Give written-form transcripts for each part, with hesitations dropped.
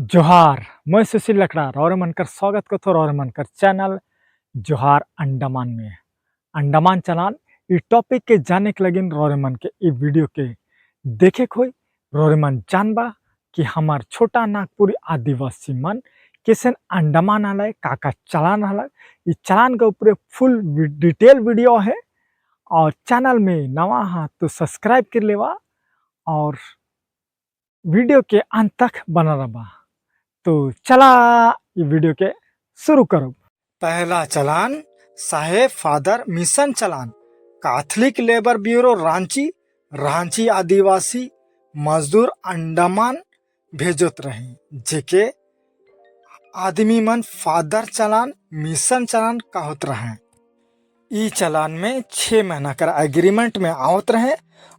जोहार। मैं सुशील लकड़ा और मनकर स्वागत करतो और मनकर चैनल जोहार अंडमान में। अंडमान चलान ई टॉपिक के जाने के लगिन रोरे मन के ई वीडियो के देखे खोई रोरे मन जानबा कि हमार छोटा नागपुरी आदिवासी मन कैसे अंडमान आलय का चलान आलय। ई चलान के ऊपर फुल डिटेल वीडियो है और चैनल में नवा हाँ तो सब्सक्राइब कर लेवा और वीडियो के अंत तक बना रहा। तो चला ये वीडियो के शुरू करो। पहला चलान साहेब फादर मिशन चलान Catholic labour bureau Ranchi Ranchi आदिवासी मजदूर अंडमान भेजत रहे जेके आदमी मन फादर चलान मिशन चलान कहत रहे। ई चलान में 6 महीना कर एग्रीमेंट में आवत रहे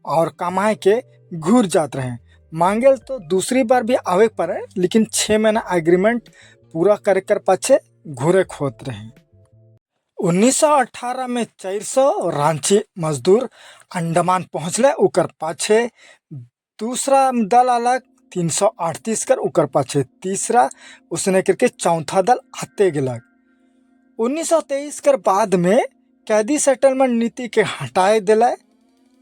और कमाए के घूर जात रहे। मांगेल तो दूसरी बार भी आवे पड़े लेकिन 6 महीना एग्रीमेंट पूरा कर पाछे घूरे खोत रहे। 1918 में 400 रांची मजदूर अंडमान पहुँचले उकर पाछे दूसरा दल अलग 338 कर उकर पाछे तीसरा उसने करके चौथा दल आते गलक। 1923 कर बाद में कैदी सेटलमेंट नीति के हटाए दिला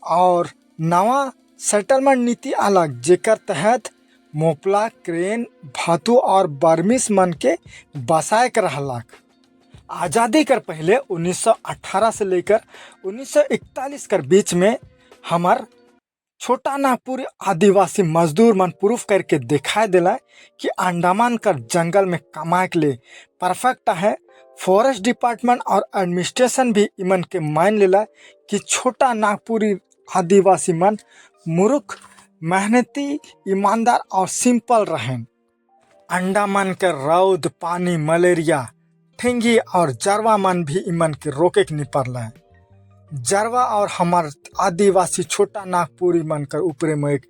और नवा सेटलमेंट नीति अलग जेकर तहत मोपला क्रेन भातु और बर्मिस मन के बसाए कर रहलक। आज़ादी कर पहले 1918 से लेकर 1941 कर बीच में हमार छोटा नागपुर आदिवासी मजदूर मन प्रूफ करके दिखाई दिला कि अंडमान कर जंगल में कमाए के लिए परफेक्ट है। फॉरेस्ट डिपार्टमेंट और एडमिनिस्ट्रेशन भी इमन के मान लेला कि छोटा नागपुरी आदिवासी मन मूर्ख मेहनती ईमानदार और सिंपल रहें। अंडमान के रौद पानी मलेरिया ठेंगी और जरवा मन भी इमन के रोके के नहीं पड़ला। जरवा और हमार आदिवासी छोटा नागपुरी मन कर ऊपरे में एक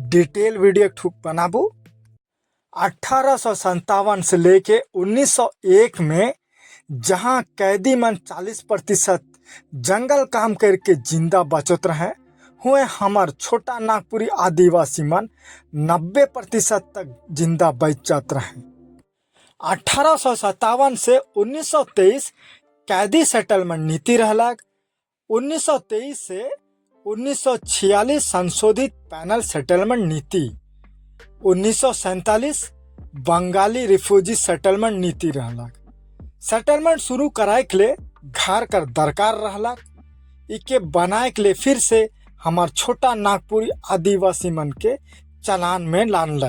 डिटेल वीडियो ठुक बनाबू। 1857 से लेके 1901 में जहां कैदी मन 40% जंगल काम करके जिंदा बचत रहे हुए हमार छोटा नागपुरी आदिवासी मन 90% तक जिंदा बच जात रहे। 1857 से 1923 कैदी सेटलमेंट नीति रहलक। 1923 से 1946 संशोधित पैनल सेटलमेंट नीति। 1947 बंगाली रिफ्यूजी सेटलमेंट नीति रहलक। सेटलमेंट शुरू कराए के लिए घर कर दरकार रहलक। इके बनाए के लिए फिर से हमार छोटा नागपुरी आदिवासी मन के चलान में लान ले।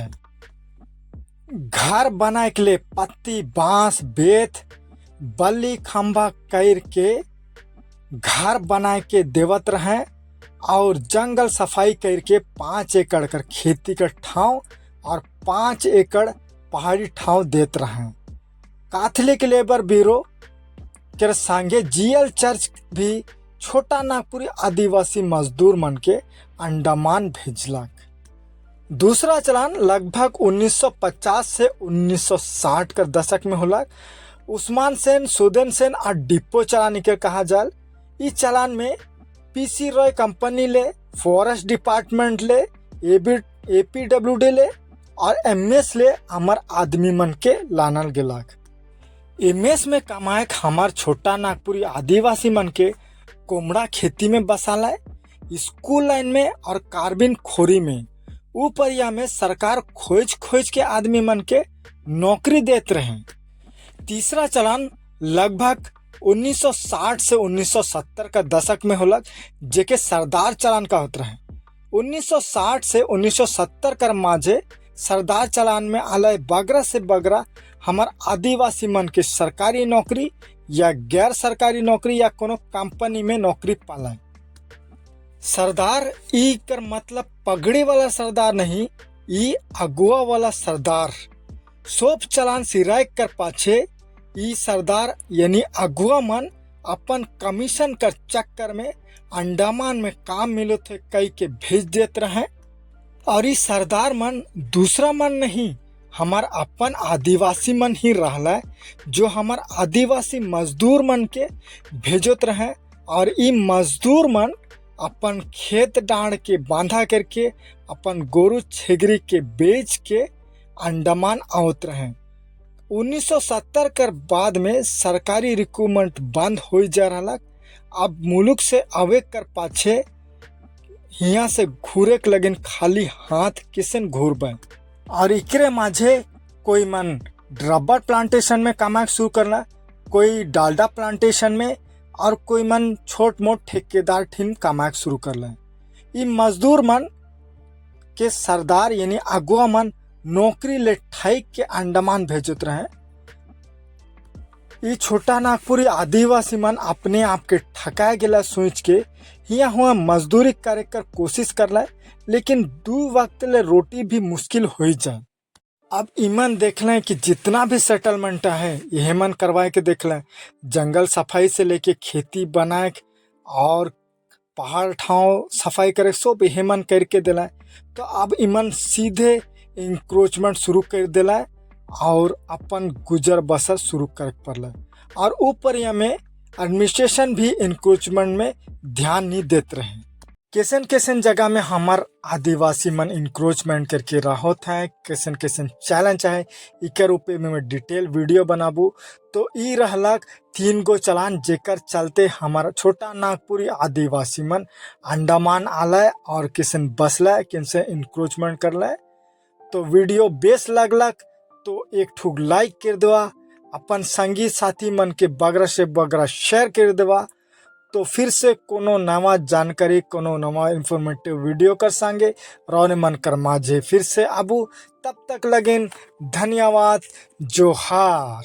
घर बनाए के लिए पत्ती बांस बेत बल्ली खंभा कैर के घर बनाए के देवत रहे और जंगल सफाई करके 5 एकड़ कर खेती का ठाव और 5 एकड़ पहाड़ी ठाव देत रहे। कैथलिक लेबर ब्यूरो के संगे जीएल चर्च भी छोटा नागपुरी आदिवासी मजदूर मन के अंडमान भेजलक। दूसरा चलान लगभग 1950 से 1960 का दशक में होलक। उस्मान सेन सुदेन सेन और डिपो चलान के कहा जाल। इस चलान में पीसी रॉय कंपनी ले फॉरेस्ट डिपार्टमेंट ले एपीडब्ल्यूडी ले और एमएस ले हमार आदमी मन के लानल गेलक। एमएस में कमाए हमार छोटा नागपुरी आदिवासी मन के कोमड़ा खेती में बसाला स्कूल लाइन में और कार्बिन खोरी में ऊपरिया में सरकार खोज के आदमी मन के नौकरी देत रहे। तीसरा चलान लगभग 1960 से 1970 का दशक में होलक जेके सरदार चलान का होत रहे। 1960 से 1970 कर माझे सरदार चलान में आलय बगरा से बगरा हमार आदिवासी मन के सरकारी नौकरी या गैर सरकारी नौकरी या कोनो कंपनी में नौकरी पाला। सरदार ई कर मतलब पगड़ी वाला सरदार नहीं, ई अगुआ वाला सरदार। सोप चलान सिराय कर पाछे ई सरदार यानी अगुआ मन अपन कमीशन कर चक्कर में अंडमान में काम मिलो थे कई के भेज देते रहे। और ई सरदार मन दूसरा मन नहीं हमार अपन आदिवासी मन ही रहला जो हमार आदिवासी मजदूर मन के भेजत रहे। और ई मजदूर मन अपन खेत डांड के बांधा करके अपन गोरु छेगरी के बेच के अंडमान आवत रहे। 1970 कर बाद में सरकारी रिक्रूटमेंट बंद हो जा रहा। अब मुल्क से अवे कर पाछे हिया से घूरे के लगिन खाली हाथ किसन घूरबे। और इकरे माझे कोई मन रबर प्लांटेशन में कमाए शुरू करना, कोई डालडा प्लांटेशन में, और कोई मन छोट मोट ठेकेदार ठीन कमाए शुरू करला। ये मजदूर मन के सरदार यानी अगुआ मन नौकरी ले ठाइक के अंडमान भेजत रहे। ये छोटा नागपुरी आदिवासी मन अपने आप के ठकाए गेला सोच के हिया हुआ मजदूरी करे कर कोशिश करला, लेकिन दो वक्त ले रोटी भी मुश्किल हो जाए। अब इमन देख लें कि जितना भी सेटलमेंट है यह मन करवाए के देख लें, जंगल सफाई से लेके खेती बनाए और पहाड़ ठाव सफाई करे सब यह मन करके दिलाए। तो अब इमन सीधे इंक्रोचमेंट शुरू कर दिलाए और अपन गुजर बसर शुरू कर पड़ला। और ऊपर में एडमिनिस्ट्रेशन भी इंक्रोचमेंट में ध्यान नहीं देते रहे। कैसन कैसन जगह में हमार आदिवासी मन इंक्रोचमेंट करके रहत है, कैसन कैसन चैलेंज है, इकर ऊपर में मैं डिटेल वीडियो बनाबू। तो ई रहलक 3 गो चलान जेकर चलते हमारा छोटा नागपुरी आदिवासी मन अंडमान आलय और किसन बसला किनसे इंक्रोचमेंट करला। तो वीडियो बेस लगलक तो एक ठुक लाइक कर देवा, अपन संगी साथी मन के बगरा से बगरा शेयर कर देवा। तो फिर से कोनो नवा जानकारी, कोनो नवा इंफॉर्मेटिव वीडियो कर संगे रौने मन कर माझे फिर से आबू। तब तक लगेन धन्यवाद, जोहार।